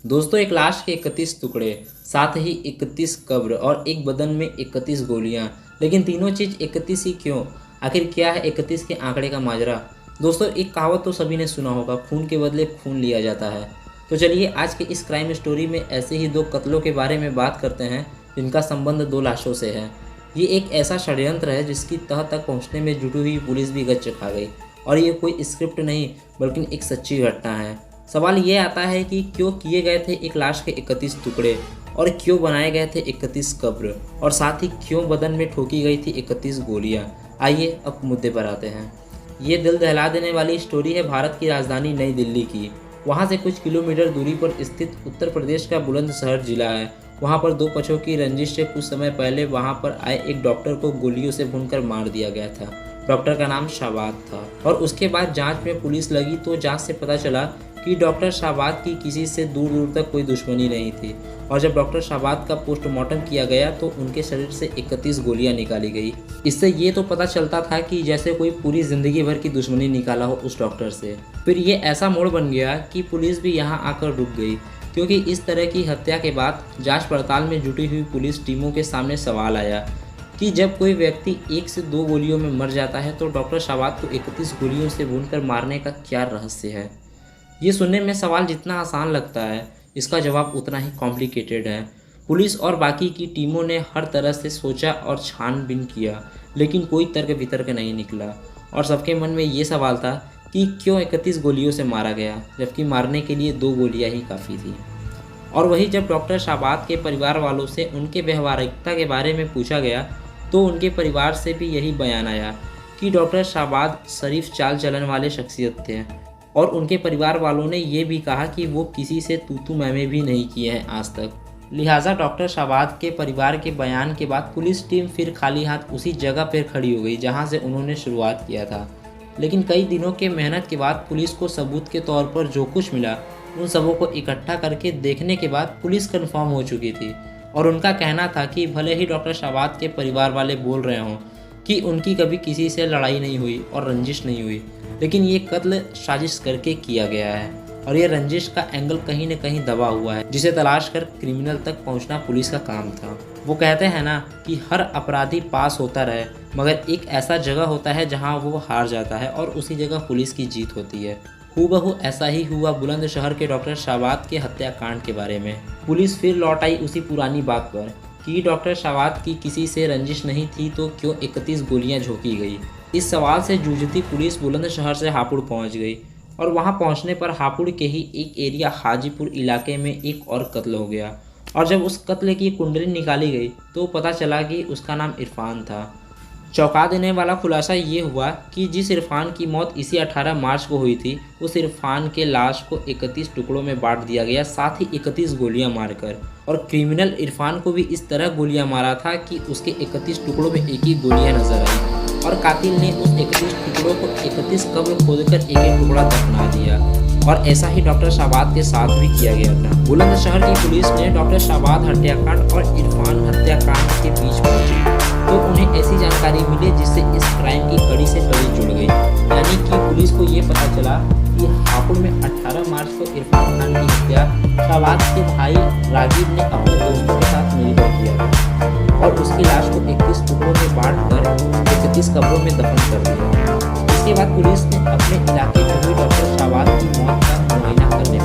दोस्तों, एक लाश के 31 टुकड़े, साथ ही 31 कब्र और एक बदन में 31 गोलियां। लेकिन तीनों चीज़ 31 ही क्यों? आखिर क्या है 31 के आंकड़े का माजरा? दोस्तों, एक कहावत तो सभी ने सुना होगा, खून के बदले खून लिया जाता है। तो चलिए आज के इस क्राइम स्टोरी में ऐसे ही दो कत्लों के बारे में बात करते हैं जिनका संबंध दो लाशों से है। ये एक ऐसा षड्यंत्र है जिसकी तह तक पहुंचने में जुटी हुई पुलिस भी गच्च खा गई। और ये कोई स्क्रिप्ट नहीं बल्कि एक सच्ची घटना है। सवाल ये आता है कि क्यों किए गए थे एक लाश के 31 टुकड़े, और क्यों बनाए गए थे 31 कब्र, और साथ ही क्यों बदन में ठोकी गई थी 31 गोलियां। आइए अब मुद्दे पर आते हैं। ये दिल दहला देने वाली स्टोरी है भारत की राजधानी नई दिल्ली की। वहाँ से कुछ किलोमीटर दूरी पर स्थित उत्तर प्रदेश का बुलंदशहर जिला है। वहाँ पर दो पक्षों की रंजिश से कुछ समय पहले वहाँ पर आए एक डॉक्टर को गोलियों से भूनकर मार दिया गया था। डॉक्टर का नाम शाबाद था। और उसके बाद जांच में पुलिस लगी तो जांच से पता चला कि डॉक्टर शाबाद की किसी से दूर दूर तक कोई दुश्मनी नहीं थी। और जब डॉक्टर शाबाद का पोस्टमार्टम किया गया तो उनके शरीर से 31 गोलियां निकाली गई। इससे ये तो पता चलता था कि जैसे कोई पूरी ज़िंदगी भर की दुश्मनी निकाला हो उस डॉक्टर से। फिर ये ऐसा मोड़ बन गया कि पुलिस भी यहाँ आकर रुक गई, क्योंकि इस तरह की हत्या के बाद जांच पड़ताल में जुटी हुई पुलिस टीमों के सामने सवाल आया कि जब कोई व्यक्ति 1 से 2 गोलियों में मर जाता है तो डॉक्टर शाबाद को 31 गोलियों से भूनकर मारने का क्या रहस्य है। ये सुनने में सवाल जितना आसान लगता है, इसका जवाब उतना ही कॉम्प्लिकेटेड है। पुलिस और बाकी की टीमों ने हर तरह से सोचा और छानबीन किया, लेकिन कोई तर्क वितर्क नहीं निकला। और सबके मन में ये सवाल था कि क्यों 31 गोलियों से मारा गया, जबकि मारने के लिए 2 गोलियां ही काफ़ी थी। और वही जब डॉक्टर शाबाद के परिवार वालों से उनके व्यवहारिकता के बारे में पूछा गया तो उनके परिवार से भी यही बयान आया कि डॉक्टर शाबाद शरीफ चाल चलन वाले शख्सियत थे। और उनके परिवार वालों ने ये भी कहा कि वो किसी से तू मैंने भी नहीं किए हैं आज तक। लिहाजा डॉक्टर शाबाद के परिवार के बयान के बाद पुलिस टीम फिर खाली हाथ उसी जगह पर खड़ी हो गई जहां से उन्होंने शुरुआत किया था। लेकिन कई दिनों के मेहनत के बाद पुलिस को सबूत के तौर पर जो कुछ मिला उन सबों को इकट्ठा करके देखने के बाद पुलिस कंफर्म हो चुकी थी। और उनका कहना था कि भले ही डॉक्टर शाबाद के परिवार वाले बोल रहे हों कि उनकी कभी किसी से लड़ाई नहीं हुई और रंजिश नहीं हुई, लेकिन ये कत्ल साजिश करके किया गया है। और ये रंजिश का एंगल कहीं न कहीं दबा हुआ है, जिसे तलाश कर क्रिमिनल तक पहुंचना पुलिस का काम था। वो कहते हैं ना कि हर अपराधी पास होता रहे, मगर एक ऐसा जगह होता है जहां वो हार जाता है और उसी जगह पुलिस की जीत होती है। हूबहू ऐसा ही हुआ बुलंदशहर के डॉक्टर शाबाद के हत्याकांड के बारे में। पुलिस फिर लौट आई उसी पुरानी बात पर कि डॉक्टर शाबाद की किसी से रंजिश नहीं थी तो क्यों 31 गोलियां झोंकी गई। इस सवाल से जूझती पुलिस बुलंदशहर से हापुड़ पहुंच गई। और वहां पहुंचने पर हापुड़ के ही एक एरिया हाजीपुर इलाके में एक और कत्ल हो गया। और जब उस कत्ल की कुंडली निकाली गई तो पता चला कि उसका नाम इरफान था। चौंका देने वाला खुलासा ये हुआ कि जिस इरफान की मौत इसी 18 मार्च को हुई थी, उस इरफान के लाश को 31 टुकड़ों में बांट दिया गया, साथ ही 31 गोलियां मारकर। और क्रिमिनल इरफान को भी इस तरह गोलियां मारा था कि उसके 31 टुकड़ों में एक ही गोलियां नजर आई। और कातिल ने उस 31 टुकड़ों को 31 कब्र खोदकर एक एक टुकड़ा दफना दिया। और ऐसा ही डॉक्टर शाबाद के साथ भी किया गया था। बुलंदशहर की पुलिस ने डॉक्टर शाबाद हत्याकांड और इरफान हत्याकांड के बीच पहुंची तो उन्हें ऐसी जानकारी मिली जिससे इस क्राइम की कड़ी से कड़ी जुड़ गई। यानी कि पुलिस को ये पता चला कि हापुड़ में 18 मार्च को इरफान खान की हत्या शाबाद के भाई राजीव ने अपने दोस्तों के साथ मिलकर किया था। और उसकी लाश को 31 टुकड़ों में बांटकर 31 कब्रों में दफन कर दिया। इसके बाद पुलिस ने अपने इलाके में हुई डॉक्टर शाबाद की मौत का मुआयना करने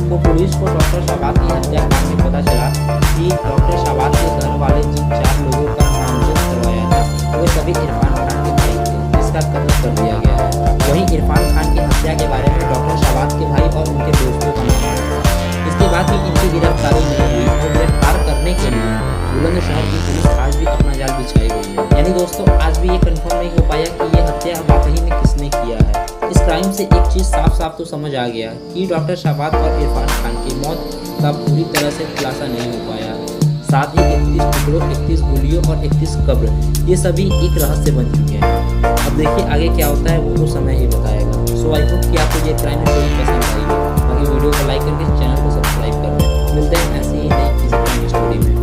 तो पुलिस को डॉक्टर शाबाद की हत्याकांड में पता चला कि डॉक्टर शाबाद के घर वाले जिन 4 लोगों का नामजद करवाया था वे सभी इरफान खान के भाई थे, जिसका कत्ल कर दिया गया है। वहीं इरफान खान की हत्या के बारे में डॉक्टर शाबाद के भाई और उनके दोस्तों का नाम है। इसके बाद भी इनकी गिरफ्तारी नहीं हुई और गिरफ्तार करने के लिए बुलंदशहर की पुलिस आज भी अपना जाल बिछाई हुई है। यानी दोस्तों, आज भी ये कंफर्म नहीं हो पाया कि ये हत्या वाकई में किसने किया है। इस क्राइम से एक चीज़ साफ साफ तो समझ आ गया कि डॉक्टर शाबाद और इरफान खान की मौत का पूरी तरह से खुलासा नहीं हो पाया। साथ ही 31 टुकड़ों, 31 गोलियों और 31 कब्र, ये सभी एक रहस्य बन चुके हैं। अब देखिए आगे क्या होता है वो तो समय ही बताएगा। सो आई होप कि आपको ये क्राइम स्टोरी पसंद आई। बाकी वीडियो को लाइक करके चैनल को सब्सक्राइब कर दें। मिलते हैं ऐसे ही नई किसी क्राइम स्टोरी में।